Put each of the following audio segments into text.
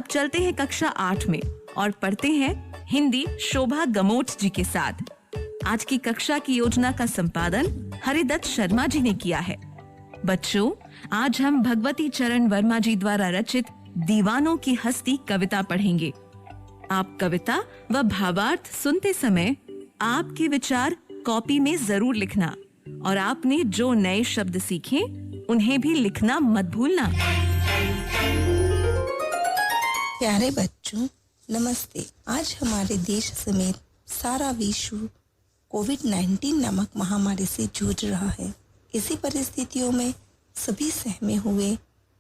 अब चलते हैं कक्षा 8 में और पढ़ते हैं हिंदी शोभा गमोट जी के साथ। आज की कक्षा की योजना का संपादन हरिदत्त शर्मा जी ने किया है। बच्चों, आज हम भगवती चरण वर्मा जी द्वारा रचित दीवानों की हस्ती कविता पढ़ेंगे। आप कविता व भावार्थ सुनते समय आपके विचार कॉपी में जरूर लिखना और आपने जो नए शब्द सीखे उन्हें भी लिखना मत भूलना। प्यारे बच्चों, नमस्ते। आज हमारे देश समेत सारा विश्व कोविड-19 नामक महामारी से जूझ रहा है। इसी परिस्थितियों में सभी सहमे हुए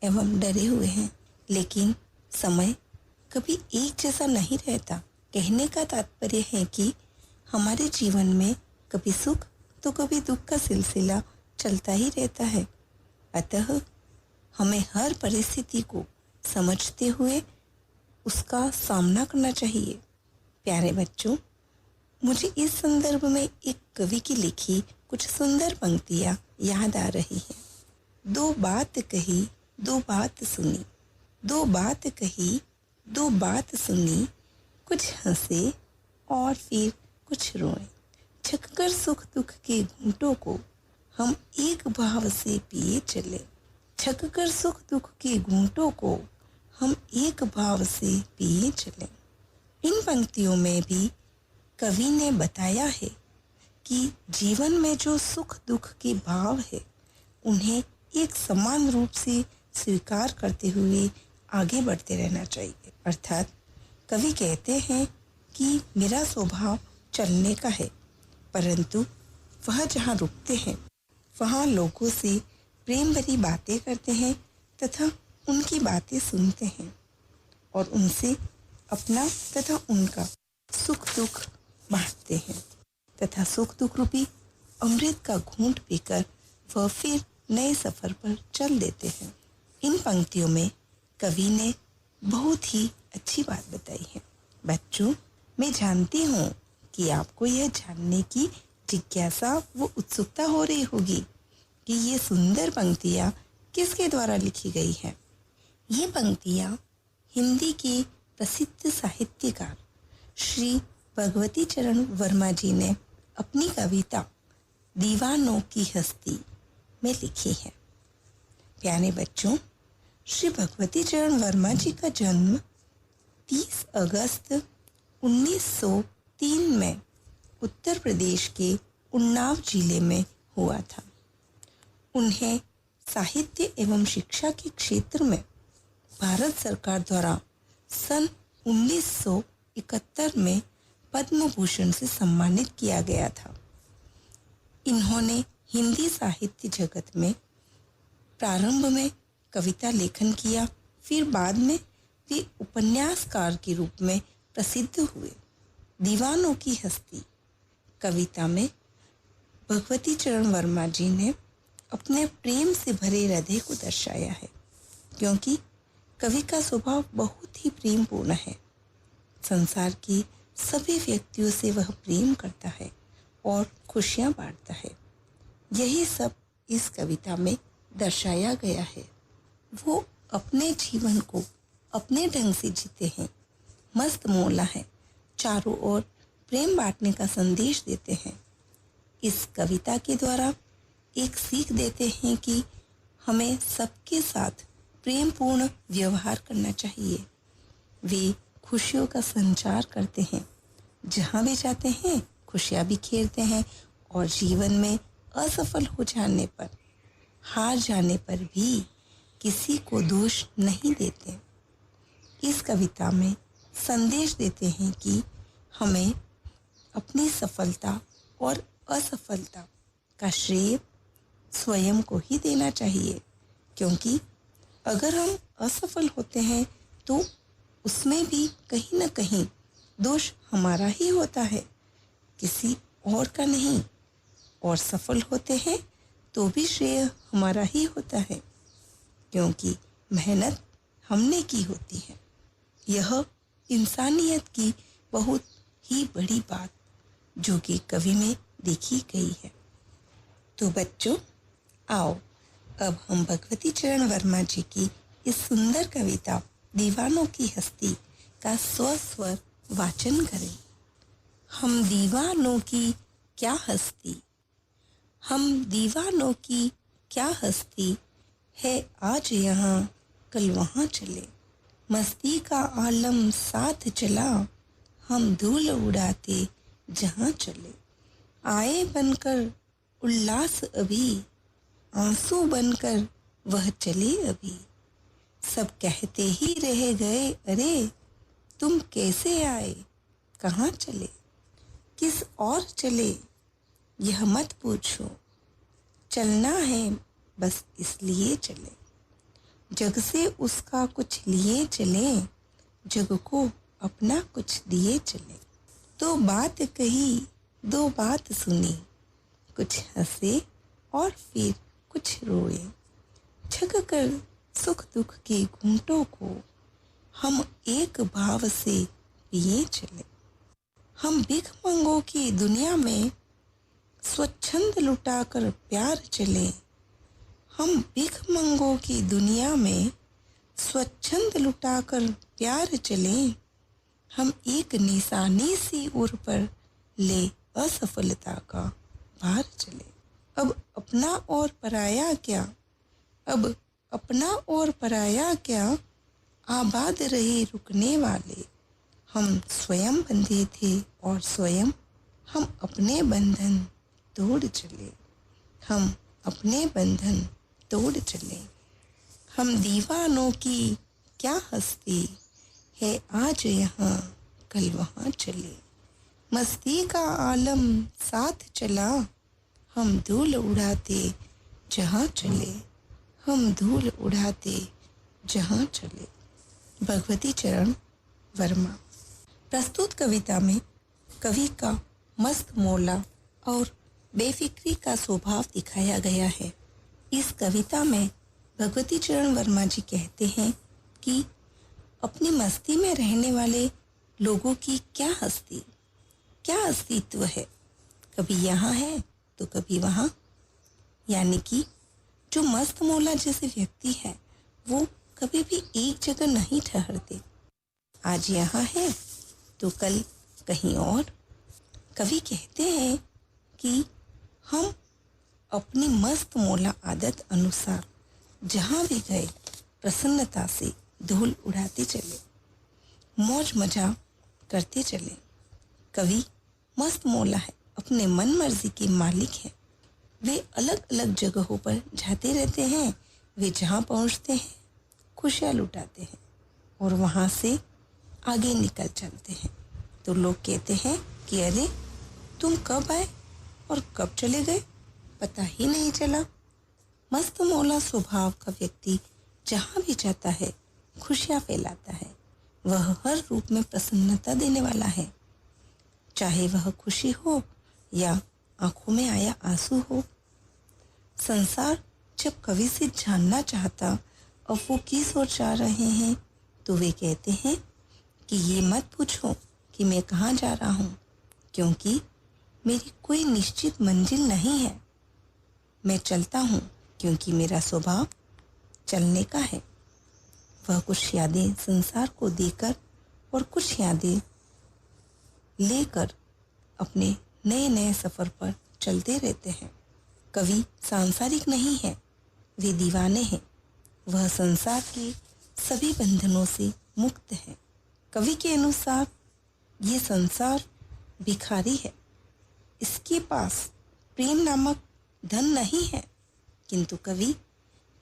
एवं डरे हुए हैं, लेकिन समय कभी एक जैसा नहीं रहता। कहने का तात्पर्य है कि हमारे जीवन में कभी सुख तो कभी दुख का सिलसिला चलता ही रहता है। अतः हमें हर परिस्थिति को समझते हुए उसका सामना करना चाहिए। प्यारे बच्चों, मुझे इस संदर्भ में एक कवि की लिखी कुछ सुंदर पंक्तियां याद आ रही हैं। दो बात कही, दो बात सुनी, दो बात कही, दो बात सुनी, कुछ हंसे और फिर कुछ रोए। छककर सुख दुख के घूंटों को हम एक भाव से पिए चले। छककर सुख दुख के घूंटों को हम एक भाव से पिए चले। इन पंक्तियों में भी कवि ने बताया है कि जीवन में जो सुख दुख के भाव है उन्हें एक समान रूप से स्वीकार करते हुए आगे बढ़ते रहना चाहिए। अर्थात कवि कहते हैं कि मेरा स्वभाव चलने का है, परंतु वह जहाँ रुकते हैं वहाँ लोगों से प्रेम भरी बातें करते हैं तथा उनकी बातें सुनते हैं और उनसे अपना तथा उनका सुख दुख बांटते हैं तथा सुख दुख रूपी अमृत का घूंट पीकर वह फिर नए सफर पर चल देते हैं। इन पंक्तियों में कवि ने बहुत ही अच्छी बात बताई है। बच्चों, मैं जानती हूँ कि आपको यह जानने की जिज्ञासा व उत्सुकता हो रही होगी कि ये सुंदर पंक्तियाँ किसके द्वारा लिखी गई है। ये पंक्तियाँ हिंदी के प्रसिद्ध साहित्यकार श्री भगवती चरण वर्मा जी ने अपनी कविता दीवानों की हस्ती में लिखी है। प्यारे बच्चों, श्री भगवती चरण वर्मा जी का जन्म 30 अगस्त 1903 में उत्तर प्रदेश के उन्नाव जिले में हुआ था। उन्हें साहित्य एवं शिक्षा के क्षेत्र में भारत सरकार द्वारा सन 1971 में पद्म भूषण से सम्मानित किया गया था। इन्होंने हिंदी साहित्य जगत में प्रारंभ में कविता लेखन किया, फिर बाद में वे उपन्यासकार के रूप में प्रसिद्ध हुए। दीवानों की हस्ती कविता में भगवती चरण वर्मा जी ने अपने प्रेम से भरे हृदय को दर्शाया है, क्योंकि कवि का स्वभाव बहुत ही प्रेमपूर्ण है। संसार के सभी व्यक्तियों से वह प्रेम करता है और खुशियाँ बांटता है। यही सब इस कविता में दर्शाया गया है। वो अपने जीवन को अपने ढंग से जीते हैं, मस्त मौला है, चारों ओर प्रेम बांटने का संदेश देते हैं। इस कविता के द्वारा एक सीख देते हैं कि हमें सबके साथ प्रेमपूर्ण व्यवहार करना चाहिए। वे खुशियों का संचार करते हैं, जहाँ भी जाते हैं खुशियाँ बिखेरते हैं और जीवन में असफल हो जाने पर, हार जाने पर भी किसी को दोष नहीं देते। इस कविता में संदेश देते हैं कि हमें अपनी सफलता और असफलता का श्रेय स्वयं को ही देना चाहिए, क्योंकि अगर हम असफल होते हैं तो उसमें भी कहीं न कहीं दोष हमारा ही होता है, किसी और का नहीं। और सफल होते हैं तो भी श्रेय हमारा ही होता है, क्योंकि मेहनत हमने की होती है। यह इंसानियत की बहुत ही बड़ी बात जो कि कवि में देखी गई है। तो बच्चों, आओ अब हम भगवती चरण वर्मा जी की इस सुंदर कविता दीवानों की हस्ती का स्वस्वर वाचन करें। हम दीवानों की क्या हस्ती, हम दीवानों की क्या हस्ती है, आज यहाँ कल वहाँ चले। मस्ती का आलम साथ चला, हम धूल उड़ाते जहाँ चले। आए बनकर उल्लास अभी, आंसू बनकर वह चले अभी। सब कहते ही रह गए, अरे तुम कैसे आए, कहाँ चले, किस और चले, यह मत पूछो। चलना है बस इसलिए चले, जग से उसका कुछ लिए चले, जग को अपना कुछ दिए चले। दो बात कही, दो बात सुनी, कुछ हंसे और फिर कुछ रोए। छक कर सुख दुख के घूंटों को हम एक भाव से पिए चले। हम भिख मंगों की दुनिया में स्वच्छंद लुटाकर प्यार चले। हम भिख मंगों की दुनिया में स्वच्छंद लुटाकर प्यार चले। हम एक निशानी सी उर पर ले असफलता का भार चले। अब अपना और पराया क्या, अब अपना और पराया क्या, आबाद रहे रुकने वाले। हम स्वयं बंधे थे और स्वयं हम अपने बंधन तोड़ चले। हम अपने बंधन तोड़ चले। हम दीवानों की क्या हस्ती है, आज यहाँ कल वहाँ चले। मस्ती का आलम साथ चला, हम धूल उड़ाते जहाँ चले। हम धूल उड़ाते जहाँ चले। भगवती चरण वर्मा। प्रस्तुत कविता में कवि का मस्त मौला और बेफिक्री का स्वभाव दिखाया गया है। इस कविता में भगवती चरण वर्मा जी कहते हैं कि अपनी मस्ती में रहने वाले लोगों की क्या हस्ती, क्या अस्तित्व है, कभी यहाँ है तो कभी वहाँ। यानी कि जो मस्त मौला जैसे व्यक्ति है वो कभी भी एक जगह नहीं ठहरते। आज यहाँ है तो कल कहीं और। कवि कहते हैं कि हम अपनी मस्त मौला आदत अनुसार जहाँ भी गए प्रसन्नता से धूल उड़ाते चले, मौज मजा करते चले। कवि मस्त मौला है, अपने मन मर्जी के मालिक हैं। वे अलग अलग जगहों पर जाते रहते हैं। वे जहाँ पहुँचते हैं खुशियाँ लुटाते हैं और वहाँ से आगे निकल चलते हैं। तो लोग कहते हैं कि अरे तुम कब आए और कब चले गए, पता ही नहीं चला। मस्त मौला स्वभाव का व्यक्ति जहाँ भी जाता है खुशियाँ फैलाता है। वह हर रूप में प्रसन्नता देने वाला है, चाहे वह खुशी हो या आंखों में आया आंसू हो। संसार जब कवि से जानना चाहता और वो किस ओर जा रहे हैं तो वे कहते हैं कि ये मत पूछो कि मैं कहाँ जा रहा हूँ, क्योंकि मेरी कोई निश्चित मंजिल नहीं है। मैं चलता हूँ क्योंकि मेरा स्वभाव चलने का है। वह कुछ यादें संसार को देकर और कुछ यादें लेकर अपने नए नए सफ़र पर चलते रहते हैं। कवि सांसारिक नहीं है, वे दीवाने हैं। वह संसार के सभी बंधनों से मुक्त है। कवि के अनुसार ये संसार भिखारी है, इसके पास प्रेम नामक धन नहीं है, किंतु कवि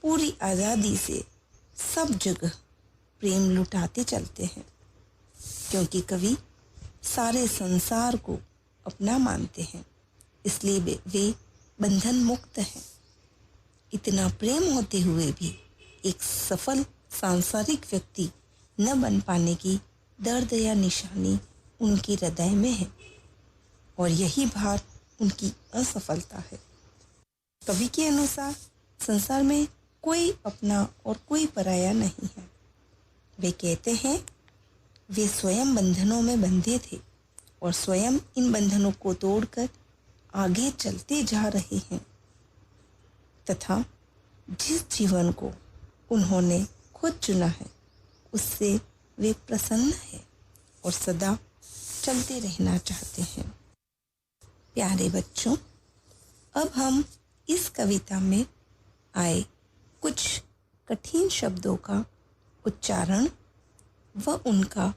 पूरी आज़ादी से सब जगह प्रेम लुटाते चलते हैं, क्योंकि कवि सारे संसार को अपना मानते हैं, इसलिए वे बंधन मुक्त हैं। इतना प्रेम होते हुए भी एक सफल सांसारिक व्यक्ति न बन पाने की दर्द या निशानी उनके हृदय में है और यही भार उनकी असफलता है। कवि के अनुसार संसार में कोई अपना और कोई पराया नहीं है। वे कहते हैं वे स्वयं बंधनों में बंधे थे और स्वयं इन बंधनों को तोड़कर आगे चलते जा रहे हैं तथा जिस जीवन को उन्होंने खुद चुना है उससे वे प्रसन्न है और सदा चलते रहना चाहते हैं। प्यारे बच्चों, अब हम इस कविता में आए कुछ कठिन शब्दों का उच्चारण व उनका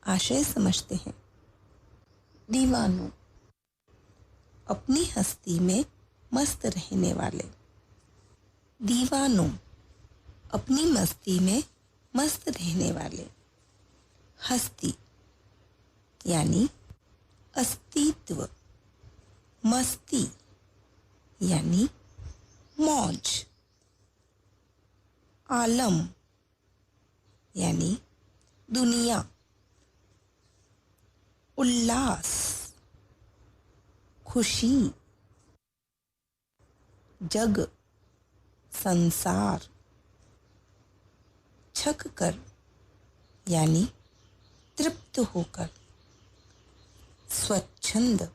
आशय समझते हैं। दीवानों, अपनी हस्ती में मस्त रहने वाले। दीवानों, अपनी मस्ती में मस्त रहने वाले। हस्ती यानी अस्तित्व, मस्ती यानी मौज, आलम यानी दुनिया, उल्लास, खुशी, जग, संसार। छक कर यानी तृप्त होकर, स्वच्छंद,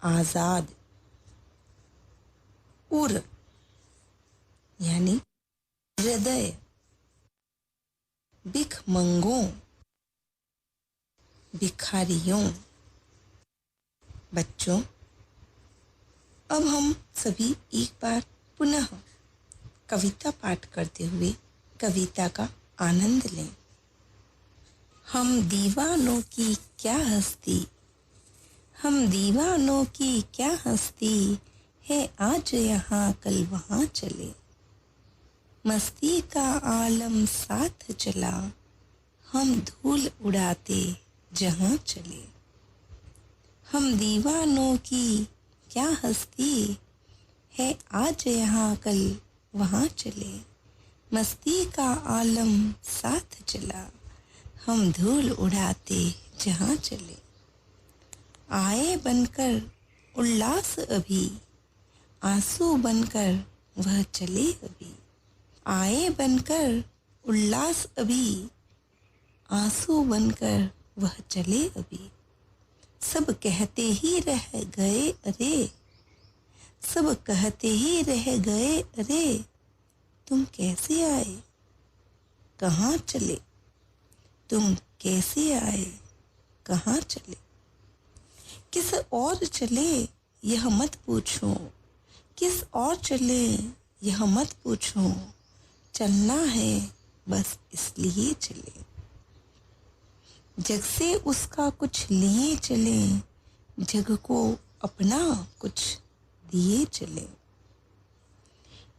आजाद, उर यानी हृदय, भिखमंगों, भिखारियों। बच्चों, अब हम सभी एक बार पुनः कविता पाठ करते हुए कविता का आनंद लें। हम दीवानों की क्या हस्ती, हम दीवानों की क्या हस्ती है, आज यहाँ कल वहाँ चले। मस्ती का आलम साथ चला, हम धूल उड़ाते जहाँ चले। हम दीवानों की क्या हस्ती है, आज यहाँ कल वहाँ चले। मस्ती का आलम साथ चला, हम धूल उड़ाते जहाँ चले। आए बनकर उल्लास अभी, आंसू बनकर वह चले अभी। आए बनकर उल्लास अभी, आंसू बनकर वह चले अभी। सब कहते ही रह गए अरे, सब कहते ही रह गए अरे, तुम कैसे आए, कहाँ चले। तुम कैसे आए, कहाँ चले। किस और चले यह मत पूछो, किस और चले यह मत पूछो। चलना है बस इसलिए चले। जग से उसका कुछ लिए चले, जग को अपना कुछ दिए चले।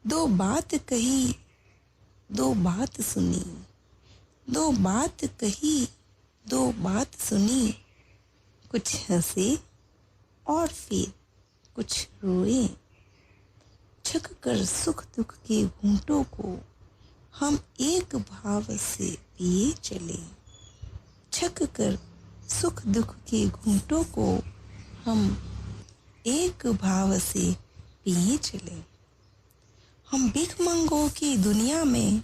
दो बात कही, दो बात सुनी, दो बात कही, दो बात सुनी। कुछ हंसे और फिर कुछ रोए। छक कर सुख दुख के घूंटों को हम एक भाव से पिए चले। छक कर सुख दुख के घूंटों को हम एक भाव से पिए चले। हम भिखमंगों की दुनिया में,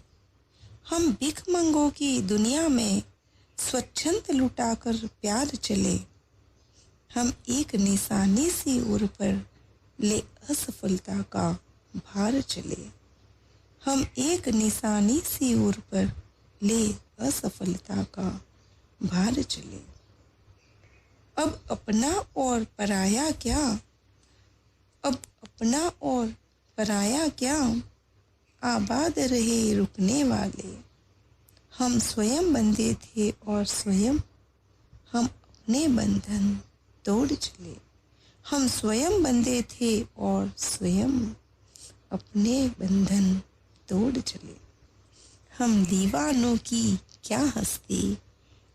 हम भिखमंगों की दुनिया में स्वच्छंद लुटाकर प्यार चले। हम एक निशानी सी उर पर ले असफलता का भार चले। हम एक निशानी सी उर पर ले असफलता का भार चले। अब अपना और पराया क्या, अब अपना और पराया क्या, आबाद रहे रुकने वाले। हम स्वयं बंधे थे और स्वयं हम अपने बंधन तोड़ चले। हम स्वयं बंधे थे और स्वयं अपने बंधन तोड़ चले। हम दीवानों की क्या हस्ती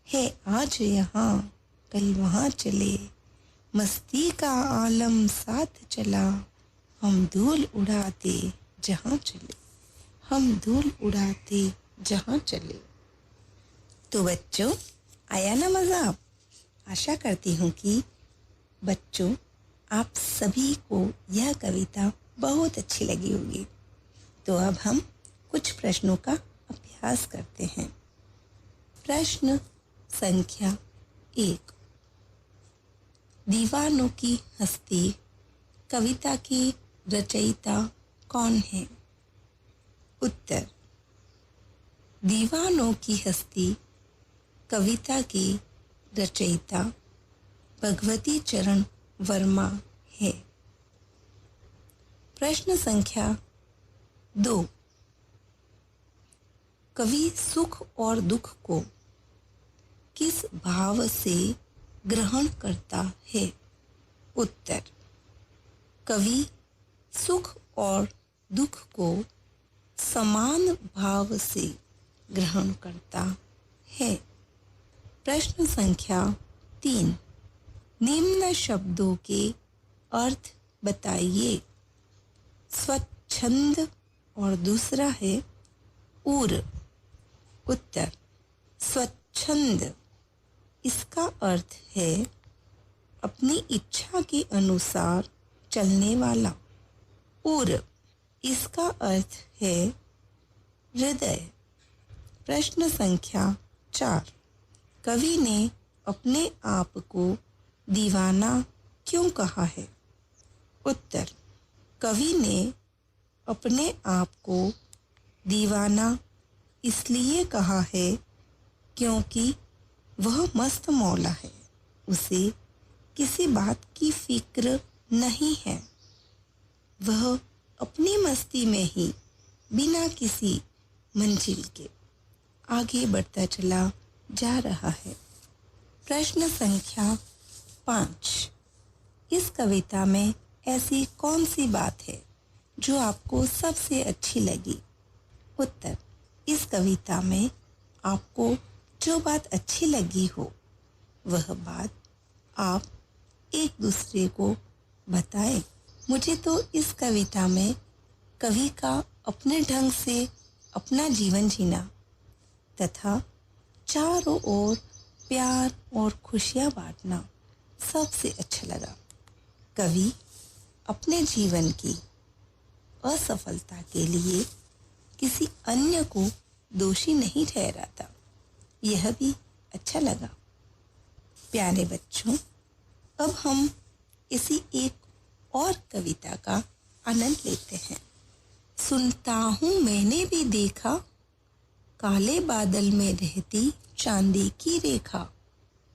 है, आज यहाँ कल वहाँ चले। मस्ती का आलम साथ चला, हम धूल उड़ाते जहाँ चले। हम धूल उड़ाते जहाँ चले। तो बच्चों, आया ना मज़ा। आशा करती हूँ कि बच्चों आप सभी को यह कविता बहुत अच्छी लगी होगी। तो अब हम कुछ प्रश्नों का अभ्यास करते हैं। प्रश्न संख्या 1। दीवानों की हस्ती कविता की रचयिता कौन है? उत्तर, दीवानों की हस्ती कविता की रचयिता भगवती चरण वर्मा है। प्रश्न संख्या 2। कवि सुख और दुख को किस भाव से ग्रहण करता है? उत्तर। कवि सुख और दुख को समान भाव से ग्रहण करता है। प्रश्न संख्या 3। निम्न शब्दों के अर्थ बताइए। स्वच्छंद और दूसरा है उर। उत्तर। स्वच्छंद इसका अर्थ है अपनी इच्छा के अनुसार चलने वाला। उर इसका अर्थ है हृदय। प्रश्न संख्या 4। कवि ने अपने आप को दीवाना क्यों कहा है? उत्तर। कवि ने अपने आप को दीवाना इसलिए कहा है क्योंकि वह मस्त मौला है। उसे किसी बात की फिक्र नहीं है। वह अपनी मस्ती में ही बिना किसी मंजिल के आगे बढ़ता चला जा रहा है। प्रश्न संख्या 5। इस कविता में ऐसी कौन सी बात है जो आपको सबसे अच्छी लगी? उत्तर। इस कविता में आपको जो बात अच्छी लगी हो वह बात आप एक दूसरे को बताएं। मुझे तो इस कविता में कवि का अपने ढंग से अपना जीवन जीना तथा चारों ओर प्यार और खुशियाँ बांटना सबसे अच्छा लगा। कवि अपने जीवन की असफलता के लिए किसी अन्य को दोषी नहीं ठहराता। यह भी अच्छा लगा। प्यारे बच्चों, अब हम इसी एक और कविता का आनंद लेते हैं। सुनता हूँ मैंने भी देखा, काले बादल में रहती चांदी की रेखा।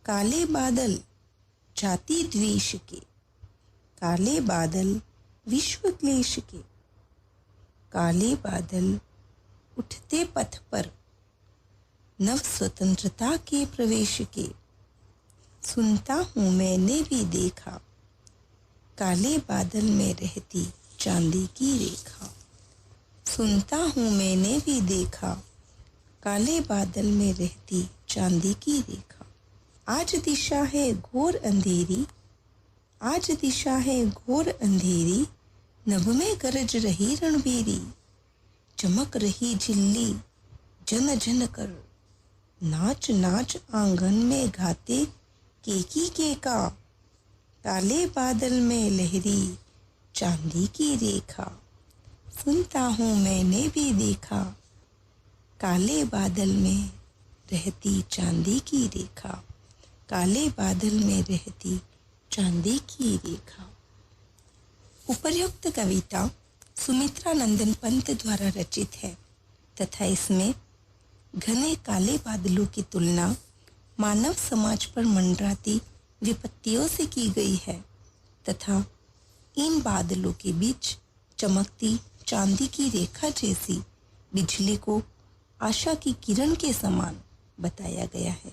काले बादल जाति द्वेष के, काले बादल विश्व क्लेश के। काले बादल उठते पथ पर नव स्वतंत्रता के प्रवेश के। सुनता हूँ मैंने भी देखा, काले बादल में रहती चांदी की रेखा। सुनता हूँ मैंने भी देखा, काले बादल में रहती चांदी की रेखा। आज दिशा है घोर अंधेरी, आज दिशा है घोर अंधेरी। नभ में गरज रही रणबीरी, चमक रही झिल्ली जन जन कर। नाच नाच आंगन में घाते केकी के का। काले बादल में लहरी चांदी की रेखा। सुनता हूँ मैंने भी देखा, काले बादल में रहती चांदी की रेखा। काले बादल में रहती चांदी की रेखा। उपर्युक्त कविता सुमित्रा नंदन पंत द्वारा रचित है तथा इसमें घने काले बादलों की तुलना मानव समाज पर मंडराती विपत्तियों से की गई है तथा इन बादलों के बीच चमकती चांदी की रेखा जैसी बिजली को आशा की किरण के समान बताया गया है।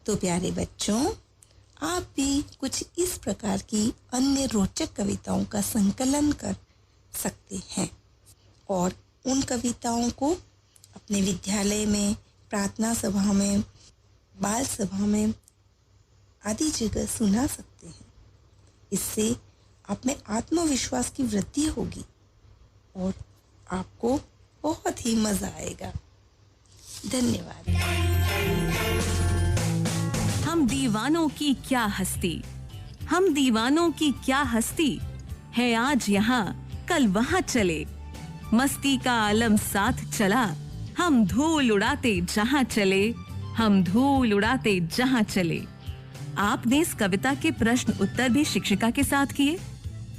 तो प्यारे बच्चों, आप भी कुछ इस प्रकार की अन्य रोचक कविताओं का संकलन कर सकते हैं और उन कविताओं को अपने विद्यालय में, प्रार्थना सभा में, बाल सभा में आदि जगह सुना सकते हैं। इससे आप में आत्मविश्वास की वृद्धि होगी और आपको बहुत ही मजा आएगा। धन्यवाद। हम दीवानों की क्या हस्ती, हम दीवानों की क्या हस्ती है। आज यहाँ कल वहाँ चले, मस्ती का आलम साथ चला। हम धूल उड़ाते जहाँ चले, हम धूल उड़ाते जहाँ चले। आपने इस कविता के प्रश्न उत्तर भी शिक्षिका के साथ किए,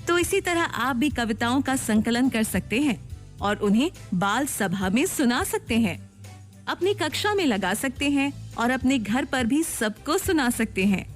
तो इसी तरह आप भी कविताओं का संकलन कर सकते हैं और उन्हें बाल सभा में सुना सकते हैं। अपनी कक्षा में लगा सकते हैं और अपने घर पर भी सबको सुना सकते हैं।